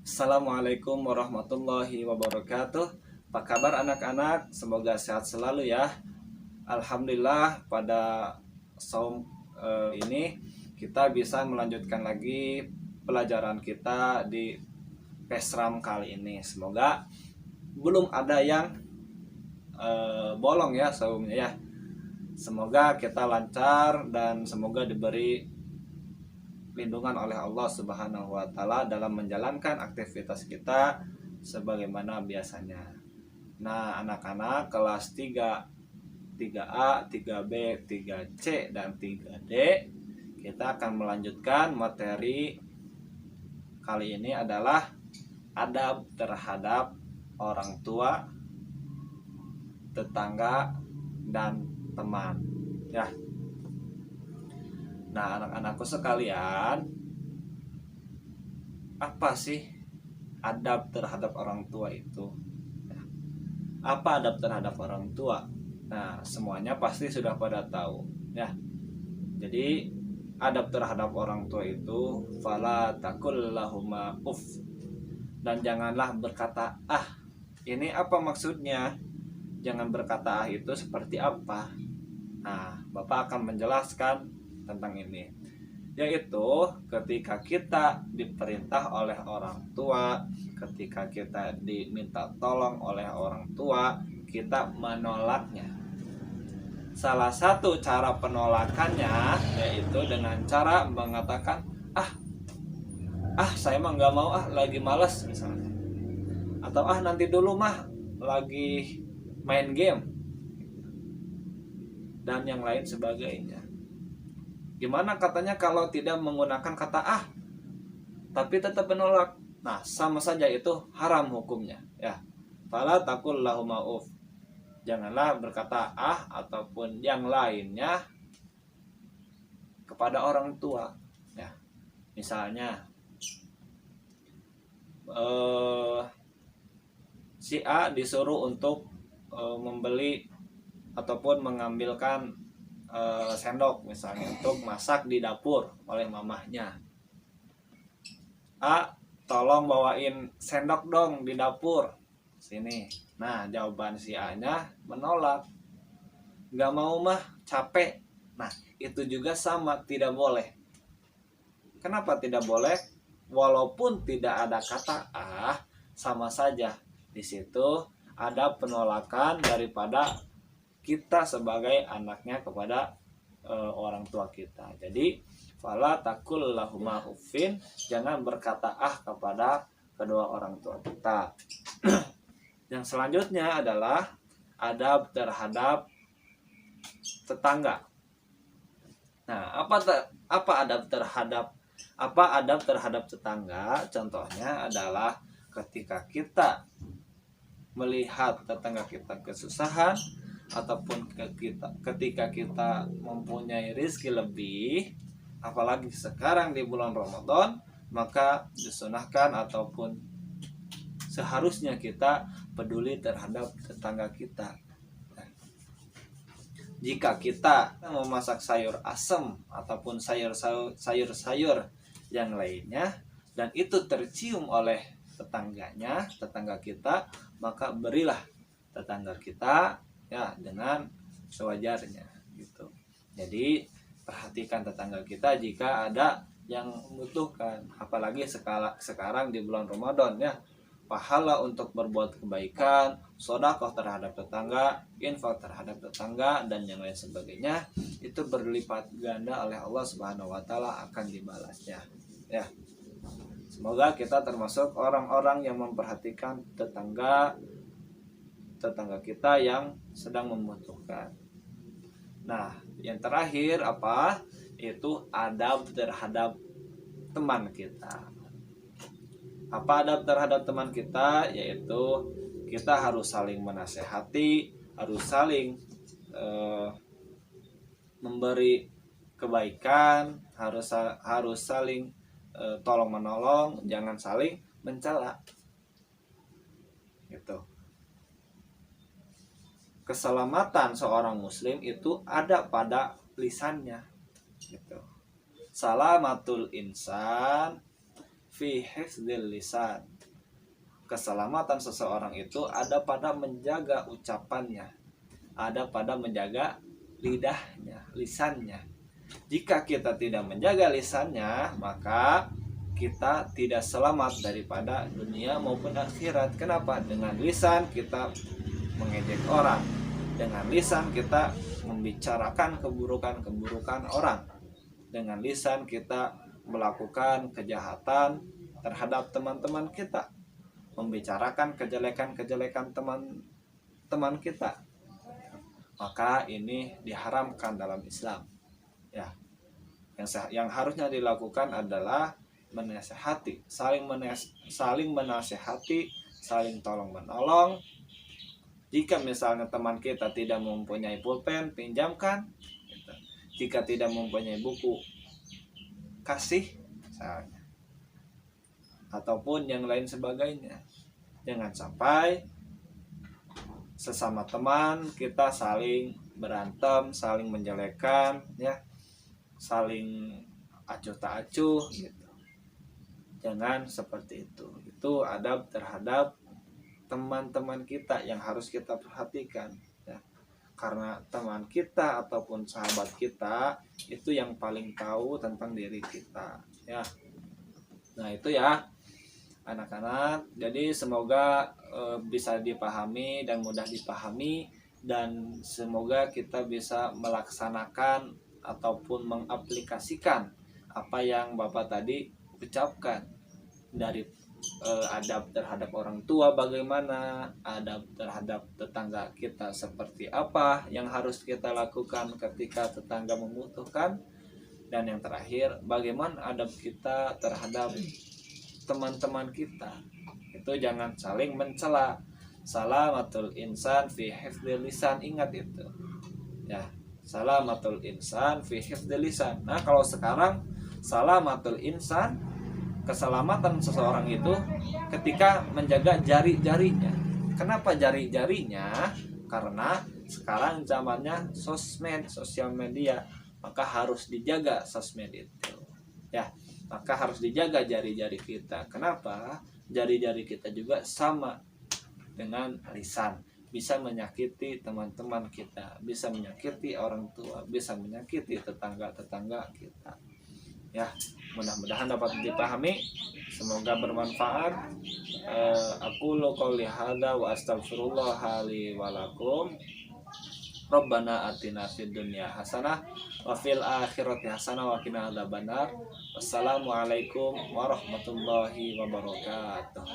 Assalamualaikum warahmatullahi wabarakatuh. Apa kabar anak-anak? Semoga sehat selalu ya. Alhamdulillah pada saum ini kita bisa melanjutkan lagi pelajaran kita di Pesram kali ini. Semoga belum ada yang bolong ya saumnya ya. Semoga kita lancar dan semoga diberi lindungan oleh Allah Subhanahu wa taala dalam menjalankan aktivitas kita sebagaimana biasanya. Nah, anak-anak kelas 3, 3A, 3B, 3C dan 3D kita akan melanjutkan materi kali ini adalah adab terhadap orang tua, tetangga dan teman. Ya. Nah, anak-anakku sekalian, apa sih adab terhadap orang tua itu? Apa adab terhadap orang tua? Nah, semuanya pasti sudah pada tahu, ya. Jadi, adab terhadap orang tua itu fala takul lahuma uff. Dan janganlah berkata ah. Ini apa maksudnya? Jangan berkata ah itu seperti apa? Nah, Bapak akan menjelaskan tentang ini, yaitu ketika kita diperintah oleh orang tua, ketika kita diminta tolong oleh orang tua, kita menolaknya. Salah satu cara penolakannya yaitu dengan cara mengatakan saya mah nggak mau, lagi malas misalnya, atau nanti dulu mah lagi main game dan yang lain sebagainya. Gimana katanya kalau tidak menggunakan kata tapi tetap menolak? Nah, sama saja itu haram hukumnya, ya. Fala taqul lahuma uff. Janganlah berkata ataupun yang lainnya kepada orang tua, ya. Misalnya si A disuruh untuk membeli ataupun mengambilkan sendok misalnya untuk masak di dapur oleh mamahnya. Tolong bawain sendok dong di dapur sini. Nah, jawaban si A-nya menolak, nggak mau mah, capek. Nah, itu juga sama, tidak boleh. Kenapa tidak boleh? Walaupun tidak ada kata sama saja di situ ada penolakan daripada kita sebagai anaknya kepada orang tua kita. Jadi fala takul lahuma uffin, jangan berkata kepada kedua orang tua kita. Yang selanjutnya adalah adab terhadap tetangga. Nah, apa adab terhadap tetangga? Contohnya adalah ketika kita melihat tetangga kita kesusahan, ataupun ketika kita mempunyai rezeki lebih, apalagi sekarang di bulan Ramadan, maka disunahkan ataupun seharusnya kita peduli terhadap tetangga kita. Jika kita memasak sayur asam ataupun sayur-sayur yang lainnya dan itu tercium oleh tetangga kita, maka berilah tetangga kita ya dengan sewajarnya gitu. Jadi perhatikan tetangga kita jika ada yang membutuhkan, apalagi sekarang di bulan Ramadan ya. Pahala untuk berbuat kebaikan, sedekah terhadap tetangga, infak terhadap tetangga dan yang lain sebagainya itu berlipat ganda oleh Allah Subhanahu wa taala akan dibalasnya. Ya. Semoga kita termasuk orang-orang yang memperhatikan tetangga kita yang sedang membutuhkan. Nah, yang terakhir apa? Itu adab terhadap teman kita. Apa adab terhadap teman kita? Yaitu kita harus saling menasehati, harus saling memberi kebaikan, harus saling tolong menolong, jangan saling mencela. Gitu. Keselamatan seorang muslim itu ada pada lisannya gitu. Salamatul insan fi hifdzil lisan. keselamatan seseorang itu ada pada menjaga ucapannya, ada pada menjaga lidahnya, lisannya. Jika kita tidak menjaga lisannya, maka kita tidak selamat daripada dunia maupun akhirat. Kenapa? Dengan lisan kita mengejek orang, dengan lisan kita membicarakan keburukan-keburukan orang, dengan lisan kita melakukan kejahatan terhadap teman-teman kita, membicarakan kejelekan-kejelekan teman-teman kita. Maka ini diharamkan dalam Islam. Ya, yang harusnya dilakukan adalah menasehati, saling menasehati, saling tolong menolong. Jika misalnya teman kita tidak mempunyai pulpen, pinjamkan. Jika tidak mempunyai buku, kasih misalnya. Ataupun yang lain sebagainya. Jangan sampai sesama teman kita saling berantem, saling menjelekkan, ya, saling acuh tak acuh gitu. Jangan seperti itu. Itu adab terhadap teman-teman kita yang harus kita perhatikan, ya. Karena teman kita ataupun sahabat kita itu yang paling tahu tentang diri kita, ya. Nah itu ya anak-anak. Jadi semoga bisa dipahami dan mudah dipahami, dan semoga kita bisa melaksanakan ataupun mengaplikasikan apa yang Bapak tadi ucapkan. Dari adab terhadap orang tua bagaimana, adab terhadap tetangga kita seperti apa yang harus kita lakukan ketika tetangga membutuhkan, dan yang terakhir bagaimana adab kita terhadap teman-teman kita. Itu jangan saling mencela. Salamatul insan fi hifdzil lisan, ingat itu. Ya, salamatul insan fi hifdzil lisan. Nah, kalau sekarang salamatul insan, keselamatan seseorang itu ketika menjaga jari-jarinya. Kenapa jari-jarinya? Karena sekarang zamannya sosmed, sosial media, maka harus dijaga sosmed itu. Ya, maka harus dijaga jari-jari kita. Kenapa? Jari-jari kita juga sama dengan lisan, bisa menyakiti teman-teman kita, bisa menyakiti orang tua, bisa menyakiti tetangga-tetangga kita. Ya, mudah-mudahan dapat dipahami, semoga bermanfaat. Aku qouli hadza wa astaghfirullah li wa lakum. Rabbana atina fid dunya hasanah wa fil akhirati hasanah wa qina adzabannar. Wassalamualaikum warahmatullahi wabarakatuh.